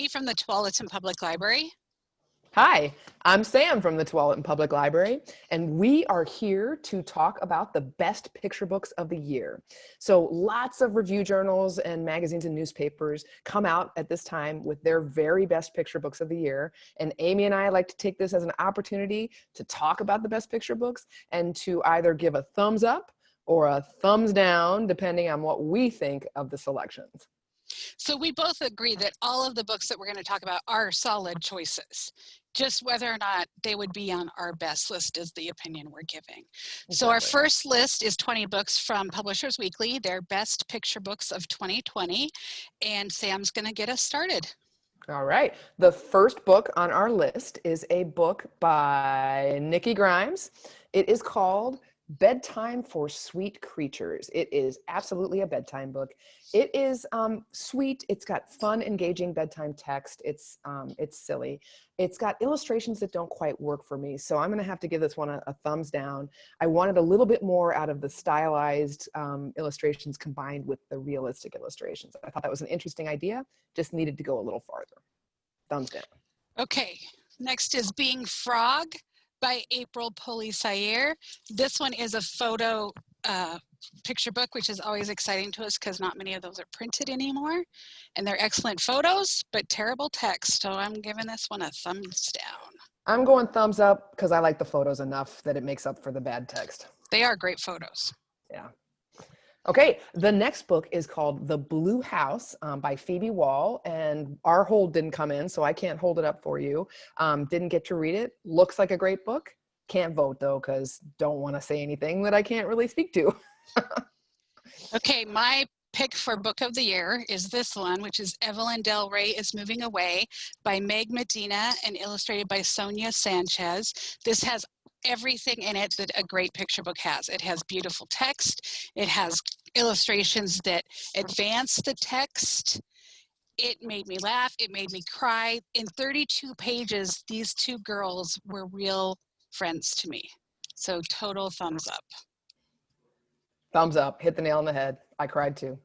Phoebe from the Tualatin Public Library. Hi, I'm Sam from the Tualatin Public Library, and we are here to talk about the best picture books of the year. So lots of review journals and magazines and newspapers come out at this time with their very best picture books of the year. And Aimee and I like to take this as an opportunity to talk about the best picture books and to either give a thumbs up or a thumbs down, depending on what we think of the selections. So we both agree that all of the books that we're going to talk about are solid choices. Just whether or not they would be on our best list is the opinion we're giving. Exactly. So our first list is 20 books from Publishers Weekly, their best picture books of 2020. And Sam's going to get us started. All right. The first book on our list is a book by Nikki Grimes. It is called Bedtime for Sweet Creatures. It is absolutely a bedtime book. It is sweet. It's got fun, engaging bedtime text. It's silly. It's got illustrations that don't quite work for me, so I'm going to have to give this one a thumbs down. I wanted a little bit more out of the stylized illustrations combined with the realistic illustrations. I thought that was an interesting idea. Just needed to go a little farther. Thumbs down. Okay. Next is Being Frog by April Polizziere. This one is a photo picture book, which is always exciting to us because not many of those are printed anymore. And they're excellent photos, but terrible text. So I'm giving this one a thumbs down. I'm going thumbs up because I like the photos enough that it makes up for the bad text. They are great photos. Yeah. Okay, the next book is called The Blue House by Phoebe Wall, and our hold didn't come in, so I can't hold it up for you. Didn't get to read it. Looks like a great book. Can't vote, though, because don't want to say anything that I can't really speak to. Okay, my pick for book of the year is this one, which is Evelyn Del Rey is Moving Away by Meg Medina and illustrated by Sonia Sanchez. This has everything in it that a great picture book has. It has beautiful text. It has illustrations that advance the text. It made me laugh. It made me cry. In 32 pages, these two girls were real friends to me. So total thumbs up. Thumbs up. Hit the nail on the head. I cried too.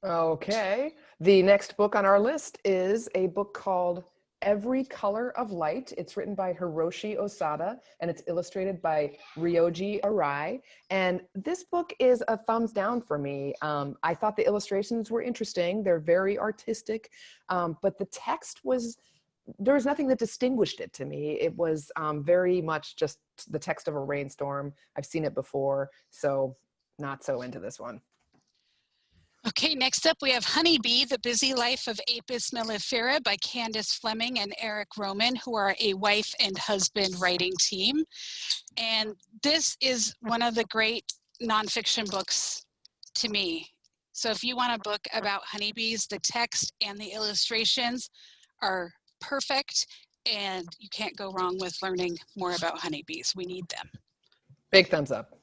Okay. The next book on our list is a book called Every Color of Light. It's written by Hiroshi Osada and it's illustrated by Ryoji Arai. And this book is a thumbs down for me. I thought the illustrations were interesting. They're very artistic, but the text was, there was nothing that distinguished it to me. It was very much just the text of a rainstorm. I've seen it before, so not so into this one. Okay, next up we have Honeybee, The Busy Life of Apis mellifera by Candace Fleming and Eric Roman, who are a wife and husband writing team. And this is one of the great nonfiction books to me. So if you want a book about honeybees, the text and the illustrations are perfect, and you can't go wrong with learning more about honeybees. We need them. Big thumbs up.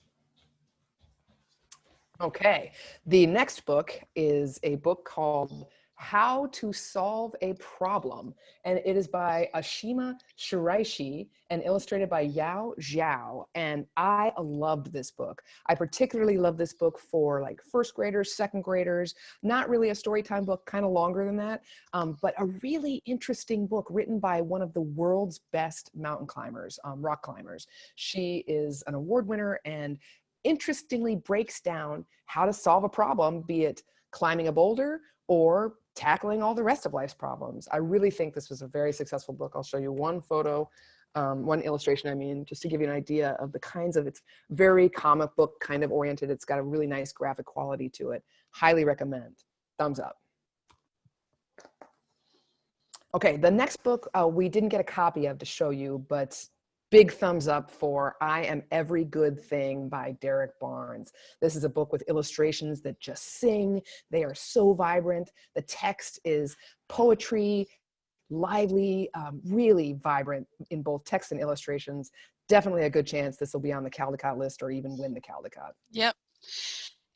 Okay, the next book is a book called How to Solve a Problem, and it is by Ashima Shiraishi and illustrated by Yao Zhao, and I loved this book. I particularly love this book for like first graders, second graders, not really a story time book, kind of longer than that, but a really interesting book written by one of the world's best mountain climbers, rock climbers. She is an award winner and interestingly breaks down how to solve a problem, be it climbing a boulder or tackling all the rest of life's problems. I really think this was a very successful book. I'll show you one photo, one illustration, I mean, just to give you an idea of the kinds of, it's very comic book kind of oriented. It's got a really nice graphic quality to it. Highly recommend. Thumbs up. Okay, the next book we didn't get a copy of to show you, but big thumbs up for I Am Every Good Thing by Derek Barnes. This is a book with illustrations that just sing. They are so vibrant. The text is poetry, lively, really vibrant in both text and illustrations. Definitely a good chance this will be on the Caldecott list or even win the Caldecott. Yep.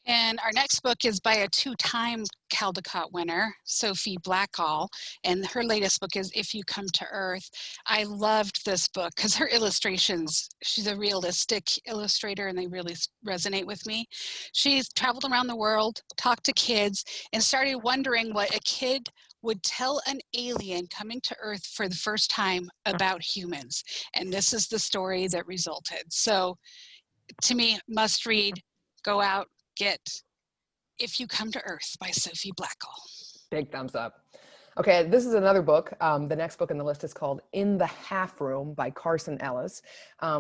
And our next book is by a 2-time Caldecott winner, Sophie Blackall, and her latest book is If You Come to Earth. I loved this book because her illustrations, she's a realistic illustrator and they really resonate with me. She's traveled around the world, talked to kids, and started wondering what a kid would tell an alien coming to Earth for the first time about humans. And this is the story that resulted. So to me, must read, go out, get If You Come to Earth by Sophie Blackall. Big thumbs up. Okay, this is another book. The next book on the list is called In the Half Room by Carson Ellis.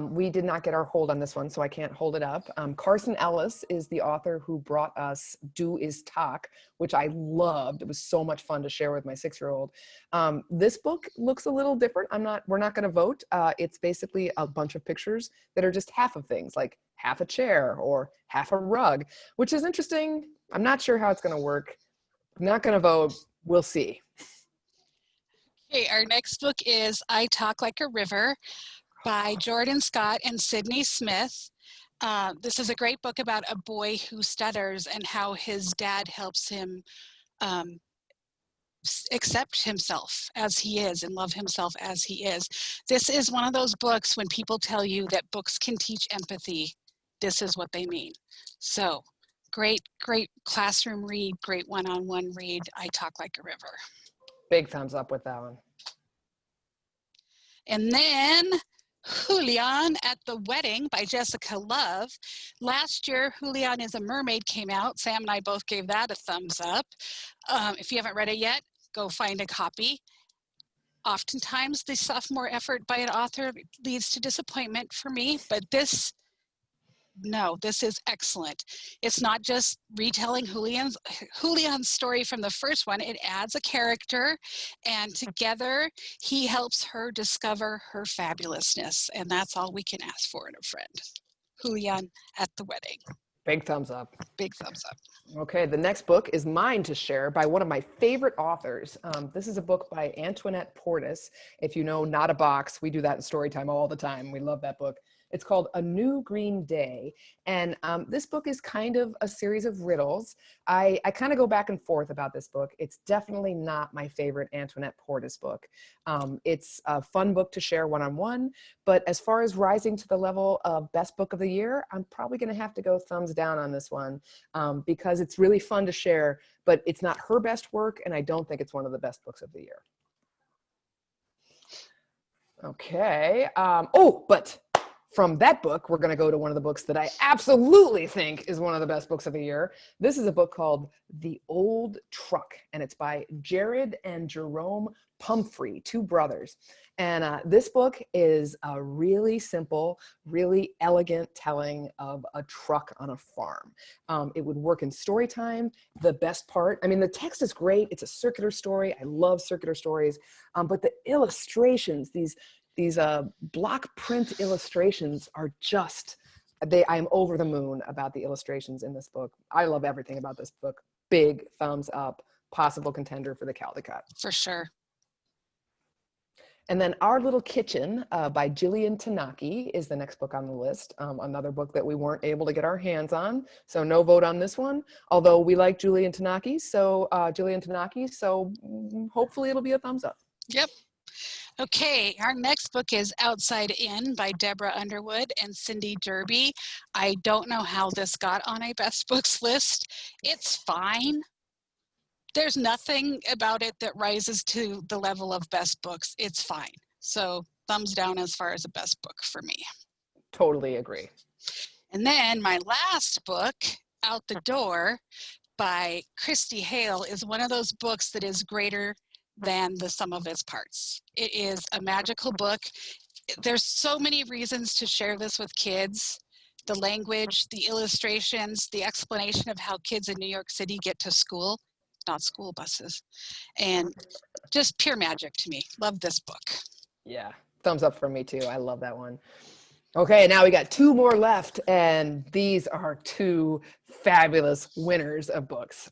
We did not get our hold on this one, so I can't hold it up. Carson Ellis is the author who brought us Do Is Talk, which I loved. It was so much fun to share with my 6-year-old. This book looks a little different. We're not going to vote. It's basically a bunch of pictures that are just half of things, like half a chair or half a rug, which is interesting. I'm not sure how it's going to work. I'm not going to vote. We'll see. Okay, our next book is I Talk Like a River by Jordan Scott and Sydney Smith. This is a great book about a boy who stutters and how his dad helps him accept himself as he is and love himself as he is. This is one of those books when people tell you that books can teach empathy, this is what they mean. So great classroom read, great one-on-one read, I Talk Like a River. Big thumbs up with that one. And then Julian at the Wedding by Jessica Love. Last year, Julian is a Mermaid came out. Sam and I both gave that a thumbs up. If you haven't read it yet, go find a copy. Oftentimes, the sophomore effort by an author leads to disappointment for me, but this is excellent. It's not just retelling Julian's story from the first one. It adds a character, and together he helps her discover her fabulousness, and that's all we can ask for in a friend. Julian at the Wedding. Big thumbs up. Big thumbs up. Okay, the next book is mine to share by one of my favorite authors. This is a book by Antoinette Portis. If you know Not a Box, we do that in Storytime all the time. We love that book. It's called A New Green Day. And this book is kind of a series of riddles. I kind of go back and forth about this book. It's definitely not my favorite Antoinette Portis book. It's a fun book to share one-on-one, but as far as rising to the level of best book of the year, I'm probably gonna have to go thumbs down on this one because it's really fun to share, but it's not her best work, and I don't think it's one of the best books of the year. Okay, but from that book, we're going to go to one of the books that I absolutely think is one of the best books of the year. This is a book called The Old Truck, and it's by Jared and Jerome Pumphrey, 2 brothers. And this book is a really simple, really elegant telling of a truck on a farm. It would work in story time. The best part, I mean, the text is great. It's a circular story. I love circular stories. But the illustrations, these block print illustrations are just, I'm over the moon about the illustrations in this book. I love everything about this book. Big thumbs up, possible contender for the Caldecott. For sure. And then Our Little Kitchen by Julian Tanaki is the next book on the list. Another book that we weren't able to get our hands on. So no vote on this one, although we like Julian Tanaki. So hopefully it'll be a thumbs up. Yep. Okay, our next book is Outside In by Debra Underwood and Cindy Derby. I don't know how this got on a best books list. It's fine. There's nothing about it that rises to the level of best books. It's fine. So thumbs down as far as a best book for me. Totally agree. And then my last book, Out the Door by Christy Hale, is one of those books that is greater than the sum of its parts. It is a magical book. There's so many reasons to share this with kids. The language, the illustrations, the explanation of how kids in New York City get to school, not school buses, and just pure magic to me. Love this book. Yeah, thumbs up from me too. I love that one. Okay, now we got 2 more left, and these are 2 fabulous winners of books.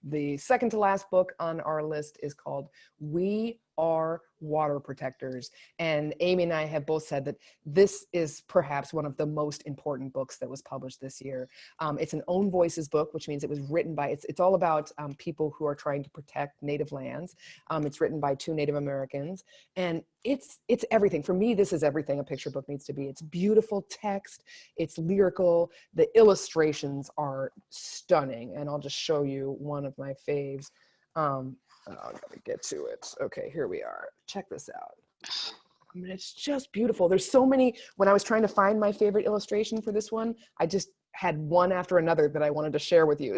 The second to last book on our list is called We Are Water Protectors. And Aimee and I have both said that this is perhaps one of the most important books that was published this year. It's an own voices book, which means it was written by, it's all about people who are trying to protect native lands. It's written by 2 Native Americans, and it's everything. For me, this is everything a picture book needs to be. It's beautiful text, it's lyrical, the illustrations are stunning, and I'll just show you one of my faves. I gotta get to it. Okay, here we are. Check this out. I mean, it's just beautiful. There's so many. When I was trying to find my favorite illustration for this one, I just had one after another that I wanted to share with you.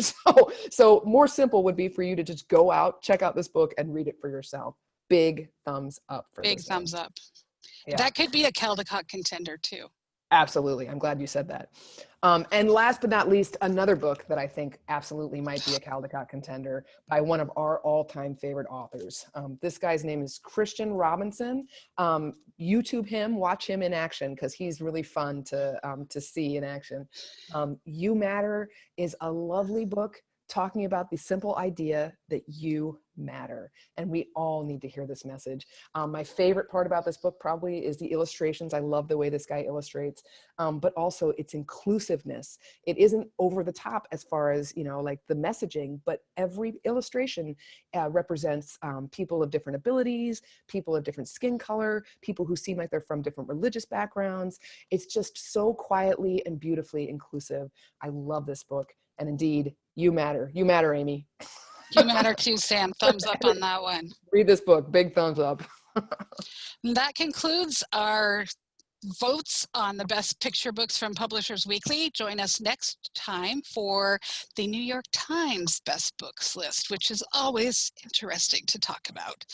So more simple would be for you to just go out, check out this book, and read it for yourself. Big thumbs up for Big this thumbs one. up. Yeah. That could be a Caldecott contender too. Absolutely. I'm glad you said that. And last but not least, another book that I think absolutely might be a Caldecott contender by one of our all-time favorite authors. This guy's name is Christian Robinson. YouTube him, watch him in action, because he's really fun to see in action. You Matter is a lovely book talking about the simple idea that you matter. And we all need to hear this message. My favorite part about this book probably is the illustrations. I love the way this guy illustrates, but also its inclusiveness. It isn't over the top as far as, like the messaging, but every illustration represents people of different abilities, people of different skin color, people who seem like they're from different religious backgrounds. It's just so quietly and beautifully inclusive. I love this book. And indeed, you matter. You matter, Aimee. You matter too, Sam. Thumbs up on that one. Read this book. Big thumbs up. That concludes our votes on the best picture books from Publishers Weekly. Join us next time for the New York Times best books list, which is always interesting to talk about.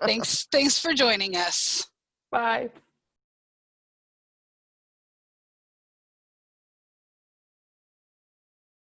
Thanks for joining us. Bye.